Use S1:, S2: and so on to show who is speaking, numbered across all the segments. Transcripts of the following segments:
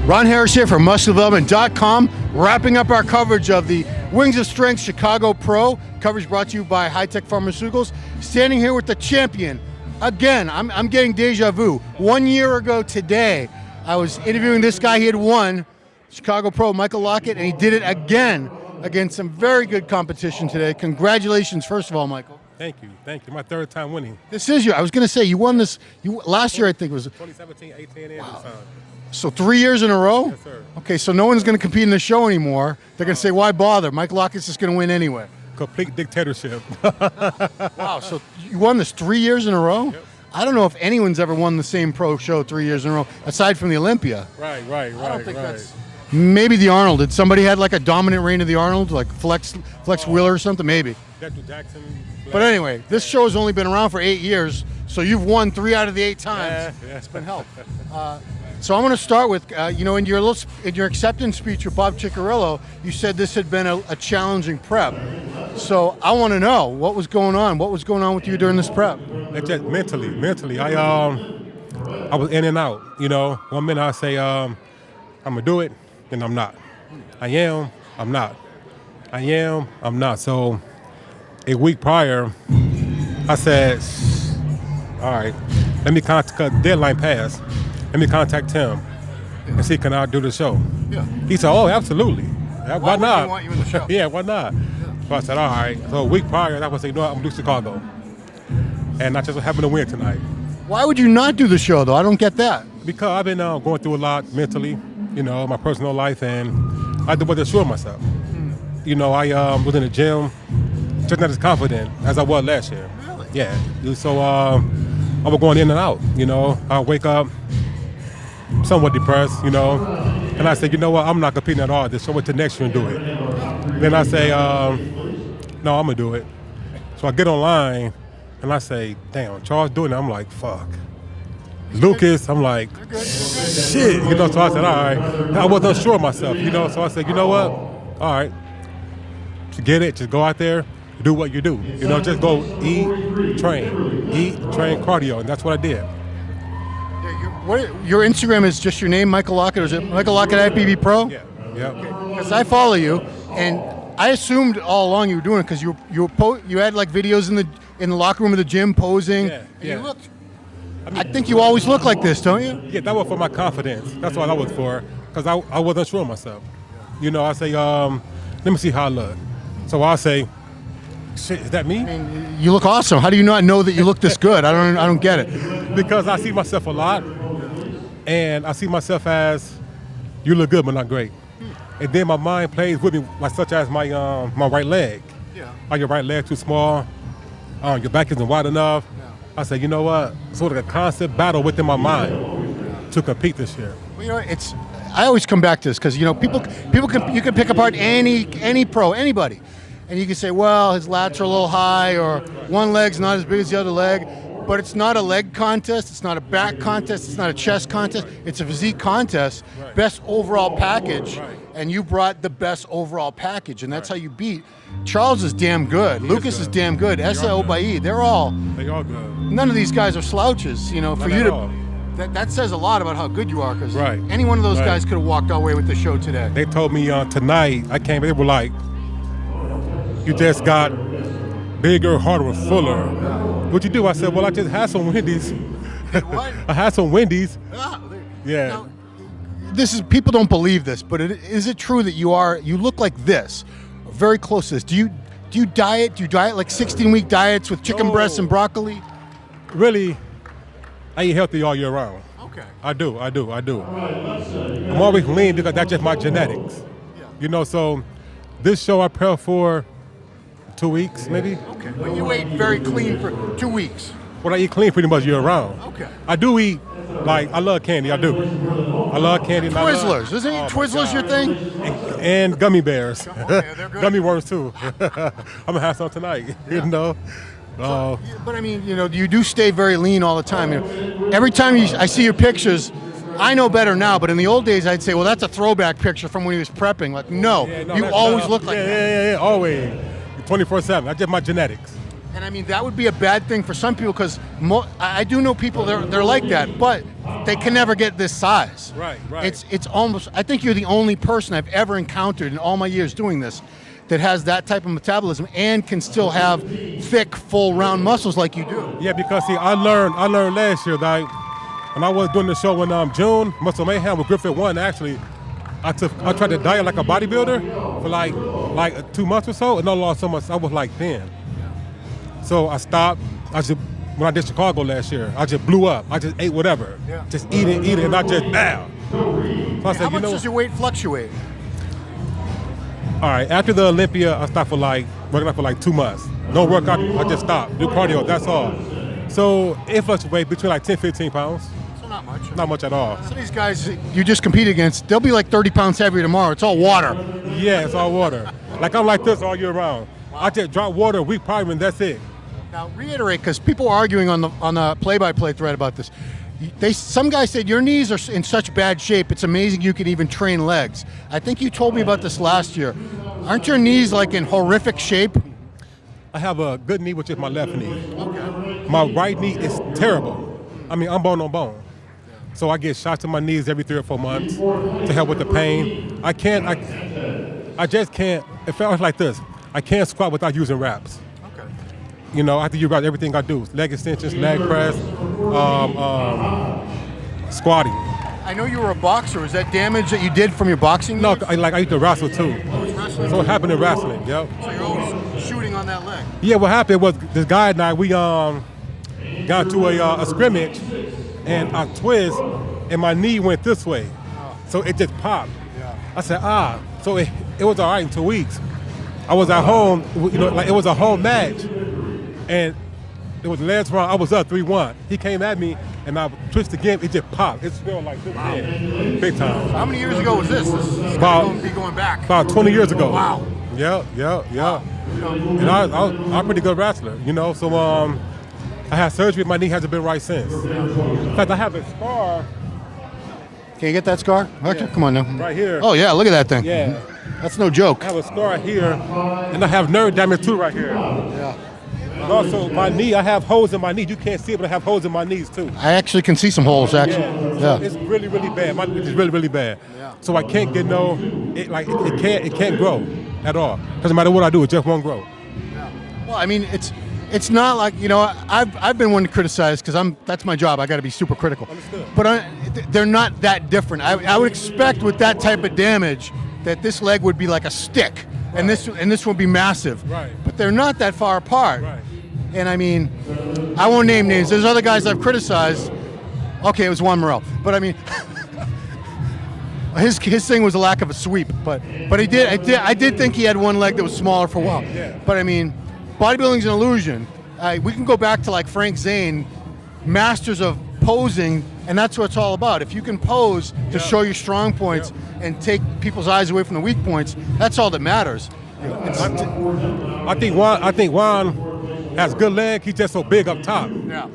S1: Ron Harris here from MuscleDevelopment.com, wrapping up our coverage of the Wings of Strength Chicago Pro. Coverage brought to you by High Tech Pharmaceuticals. Standing here with the champion. Again, I'm getting deja vu. 1 year ago today, I was interviewing this guy. He had won Chicago Pro, Michael Lockett, and he did it again against some very good competition today. Congratulations, first of all, Michael.
S2: Thank you. My third time winning.
S1: This is you. I was going to say, you won this last year, I think it was.
S2: 2017, 18, and wow.
S1: So 3 years in a row?
S2: Yes, sir.
S1: Okay, so no one's going to compete in the show anymore. They're going to say, why bother? Mike Lockett's just going to win anyway.
S2: Complete dictatorship.
S1: Wow, so you won this 3 years in a row?
S2: Yep.
S1: I don't know if anyone's ever won the same pro show 3 years in a row, aside from the Olympia.
S2: Right.
S1: I don't think that's... Maybe the Arnold. Did somebody had like a dominant reign of the Arnold, like Flex Wheeler or something? Maybe.
S2: Jackson.
S1: But anyway, this show has only been around for 8 years, so you've won 3 out of the 8 times.
S2: Yeah.
S1: It's been help. So I'm going to start with, in your acceptance speech with Bob Ciccarello, you said this had been a challenging prep. So I want to know what was going on. What was going on with you during this prep?
S2: It's just mentally. I was in and out. 1 minute I say I'm gonna do it, then I'm not. I am. I'm not. I am. I'm not. So a week prior, I said, all right, let me contact deadline pass. Let me contact him and see can I do the show.
S1: Yeah.
S2: He said, oh, absolutely. Why not?
S1: He want you in the show?
S2: Yeah, why not? Yeah. So I said, all right. So a week prior, I was say, I'm gonna do Chicago, and I just happened to win tonight.
S1: Why would you not do the show though? I don't get that.
S2: Because I've been going through a lot mentally, my personal life, and I wasn't sure of myself. I was in the gym, just not as confident as I was last year.
S1: Really?
S2: Yeah. So I was going in and out. I wake up somewhat depressed, and I say, you know what, I'm not competing at all. Just show it to next year and do it. Then I say, no, I'm gonna do it. So I get online and I say, damn, Charles doing it. I'm like, fuck. Lucas, I'm like, shit. So I said, all right. I wasn't sure of myself, So I said, you know what? All right. Forget it. Just go out there, do what you do. Just go eat, train, cardio, and that's what I did.
S1: Your Instagram is just your name, Michael Lockett, or is it Michael Lockett IFBB Pro?
S2: Yeah.
S1: Because I follow you, and I assumed all along you were doing it because you had like videos in the locker room of the gym posing.
S2: Yeah.
S1: You looked. I think you always look like this, don't you?
S2: Yeah, that was for my confidence. That's what I was for, because I wasn't sure of myself. I say, let me see how I look. So I say, shit, is that me?
S1: I mean, you look awesome. How do you not know that you look this good? I don't get it.
S2: Because I see myself a lot, and I see myself as, you look good but not great. And then my mind plays with me, like such as my right leg.
S1: Yeah.
S2: Are your right leg too small? Your back isn't wide enough. Yeah. I say, you know what? Sort of a constant battle within my mind to compete this year.
S1: Well, I always come back to this because you can pick apart any pro, anybody, and you can say, well, his lats are a little high, or one leg's not as big as the other leg. But it's not a leg contest, it's not a back contest, it's not a chest contest, it's a physique contest, right. Best overall package, right. And you brought the best overall package, and that's right. How you beat. Charles is damn good, Lucas is damn good, Essa Obayi, they're all good. None of these guys are slouches, for you to, that says a lot about how good you are, because
S2: right.
S1: Any one of those guys could have walked away with the show today.
S2: They told me tonight, they were like, you just got bigger, harder, fuller. What you do? I said, well, I just had some Wendy's.
S1: What?
S2: I had some Wendy's. Yeah.
S1: Now, people don't believe this, but is it true that you look like this, very close to this? Do you diet? Do you diet like 16-week diets with chicken breasts and broccoli?
S2: Really, I eat healthy all year round.
S1: Okay.
S2: I do. I'm always lean because that's just my genetics. Yeah. So this show I prep for 2 weeks, maybe.
S1: Okay, but you ate very clean for 2 weeks.
S2: Well, I eat clean pretty much year round.
S1: Okay.
S2: I do eat, I love candy, I do. I love candy.
S1: Twizzlers, isn't Twizzlers your thing?
S2: And gummy bears.
S1: Okay, they're good.
S2: Gummy worms too. I'm gonna have some tonight,
S1: But I mean, you do stay very lean all the time. Every time I see your pictures, I know better now, but in the old days I'd say, well, that's a throwback picture from when he was prepping. Like, no, you always look like that.
S2: Yeah, always. 24/7. That's just my genetics.
S1: And I mean, that would be a bad thing for some people because I do know people they're like that, but they can never get this size.
S2: Right.
S1: It's almost. I think you're the only person I've ever encountered in all my years doing this that has that type of metabolism and can still have thick, full, round muscles like you do.
S2: Yeah, because see, I learned last year that when I was doing the show in June, Muscle Mayhem with Griffith One, actually, I tried to diet like a bodybuilder for like 2 months or so, and I lost so much. I was like thin. So I stopped. When I did Chicago last year, I just blew up. I just ate whatever.
S1: Yeah.
S2: Just eat it, and I just bam. So I said,
S1: How much does your weight fluctuate?
S2: All right, after the Olympia, I stopped working out for like 2 months. No workout, I just stopped. Do cardio, that's all. So it fluctuates between like 10, 15 pounds.
S1: So not much.
S2: Not much at all.
S1: Some of these guys you just compete against, they'll be like 30 pounds heavier tomorrow. It's all water.
S2: Yeah, it's all water. Like I'm like this all year round. Wow. I just drop water a week prior and that's it.
S1: Now reiterate, because people are arguing on the play-by-play thread about this. Some guys said your knees are in such bad shape, it's amazing you can even train legs. I think you told me about this last year. Aren't your knees like in horrific shape?
S2: I have a good knee, which is my left knee.
S1: Okay.
S2: My right knee is terrible. I mean, I'm bone on bone. So I get shots in my knees every 3 or 4 months to help with the pain. I just can't, it felt like this. I can't squat without using wraps.
S1: Okay.
S2: You know, I have to use wraps everything I do. Leg extensions, leg press, squatting.
S1: I know you were a boxer. Was that damage that you did from your boxing?
S2: No,
S1: years?
S2: I used to wrestle too.
S1: Oh, it's wrestling.
S2: So it happened in wrestling, yep.
S1: So you're always shooting on that leg.
S2: Yeah, what happened was this guy and I, we got into a scrimmage and I twist and my knee went this way.
S1: Oh.
S2: So it just popped.
S1: Yeah.
S2: I said, So it was all right in 2 weeks. I was at home, you know, like it was a home match. And it was the last round, I was up 3-1. He came at me and I twisted again, it just popped. It smelled like this, man. Big time.
S1: How many years ago was this? This is
S2: About-
S1: be going back.
S2: About 20 years ago.
S1: Wow.
S2: Yeah. And I'm a pretty good wrestler, you know. So I had surgery, my knee hasn't been right since. In fact, I have a scar
S1: Can you get that scar? Hector?
S2: Yeah.
S1: Come on now.
S2: right here.
S1: Oh yeah, look at that thing.
S2: Yeah.
S1: That's no joke.
S2: I have a scar here, and I have nerve damage too right here.
S1: Yeah.
S2: And also, my knee, I have holes in my knee. You can't see it, but I have holes in my knees too.
S1: I actually can see some holes actually.
S2: So
S1: Yeah.
S2: it's really, really bad. My knee is really, really bad.
S1: Yeah.
S2: So I can't get it can't grow at all. Doesn't matter what I do, it just won't grow.
S1: Well, I mean, it's not like, you know, I've been one to criticize because that's my job. I got to be super critical.
S2: Understood.
S1: But they're not that different. I would expect with that type of damage that this leg would be like a stick, and this would be massive.
S2: Right.
S1: But they're not that far apart.
S2: Right.
S1: And I mean, I won't name names. There's other guys I've criticized. Okay, it was Juan Morel, but I mean. His thing was a lack of a sweep, but I did think he had one leg that was smaller for a while.
S2: Yeah.
S1: But I mean, bodybuilding's an illusion. We can go back to like Frank Zane, masters of posing, and that's what it's all about. If you can pose to show your strong points and take people's eyes away from the weak points, that's all that matters.
S2: I think Juan has good leg. He's just so big up top.
S1: Yeah.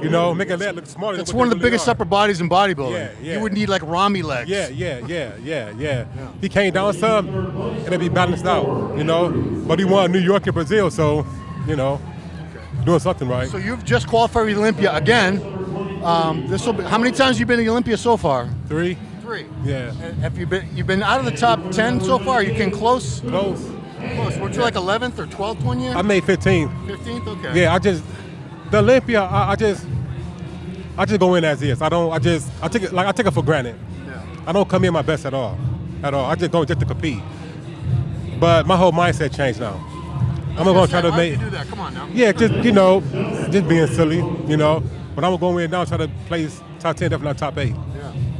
S2: You know, making that look smaller.
S1: It's one of the biggest upper bodies in bodybuilding.
S2: Yeah.
S1: You would need like Rami legs.
S2: Yeah. He came down some, and it'd be balanced out, you know. But he won New York and Brazil, so, you know, doing something right.
S1: So you've just qualified for the Olympia again. This will be, how many times have you been to the Olympia so far?
S2: 3.
S1: 3.
S2: Yeah.
S1: And have you've been out of the top 10 so far? You came close?
S2: Close.
S1: Close. Weren't you like 11th or 12th one year?
S2: I made 15th.
S1: 15th? Okay.
S2: Yeah, the Olympia, I just go in as is. I take it for granted.
S1: Yeah.
S2: I don't come in my best at all. I just go just to compete. But my whole mindset changed now. I'm gonna try to make.
S1: How do you do that? Come on now.
S2: Yeah, just being silly, you know. But I'm gonna go in now and try to place top 10, definitely not top 8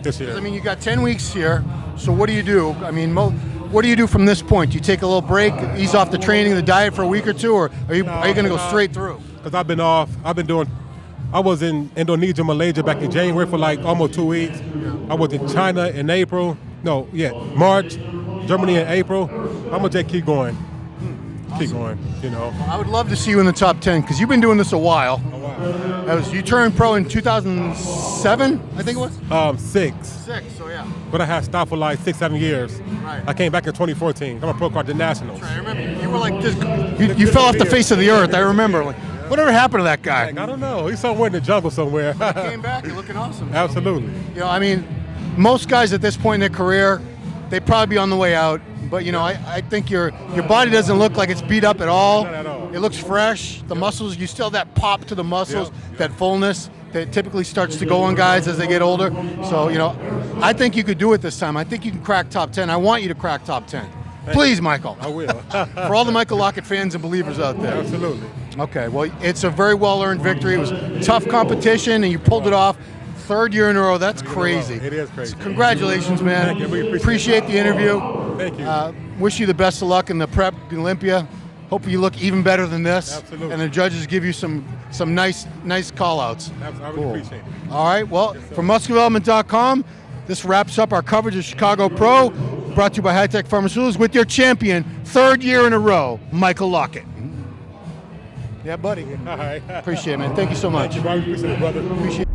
S2: this year.
S1: I mean, you got 10 weeks here. So what do you do? I mean, what do you do from this point? Do you take a little break, ease off the training, the diet for a week or two, or are you going to go straight through?
S2: Because I've been off. I was in Indonesia, Malaysia back in January for like almost 2 weeks. I was in China in April. March, Germany in April. I'm going to just keep going. Keep going, you know.
S1: I would love to see you in the top 10 because you've been doing this a while. You turned pro in 2007, I think it was?
S2: 6.
S1: 6, so yeah.
S2: But I had stopped for like 6-7 years.
S1: Right.
S2: I came back in 2014. I'm a pro card at nationals.
S1: I remember you were like this. You fell off the face of the earth. I remember. Whatever happened to that guy?
S2: Like, I don't know. He's somewhere in the jungle somewhere.
S1: Came back. You're looking awesome.
S2: Absolutely.
S1: You know, I mean, most guys at this point in their career, they'd probably be on the way out. But you know, I think your body doesn't look like it's beat up at all.
S2: Not at all.
S1: It looks fresh. The muscles, you still have that pop to the muscles, that fullness that typically starts to go on guys as they get older. So you know, I think you could do it this time. I think you can crack top 10. I want you to crack top 10. Please, Michael.
S2: I will.
S1: For all the Michael Lockett fans and believers out there.
S2: Absolutely.
S1: Okay, well, it's a very well-earned victory. It was tough competition, and you pulled it off. Third year in a row. That's crazy.
S2: It is crazy.
S1: So congratulations, man.
S2: Thank you. We
S1: appreciate the interview.
S2: Thank you.
S1: Wish you the best of luck in the prep Olympia. Hope you look even better than this.
S2: Absolutely.
S1: And the judges give you some nice call-outs.
S2: I really appreciate it.
S1: All right, well, from muscledevelopment.com, this wraps up our coverage of Chicago Pro, brought to you by High Tech Pharmaceuticals with your champion, third year in a row, Michael Lockett. Yeah, buddy.
S2: All right.
S1: Appreciate it, man. Thank you so much.
S2: Thank you, brother.
S1: Appreciate it.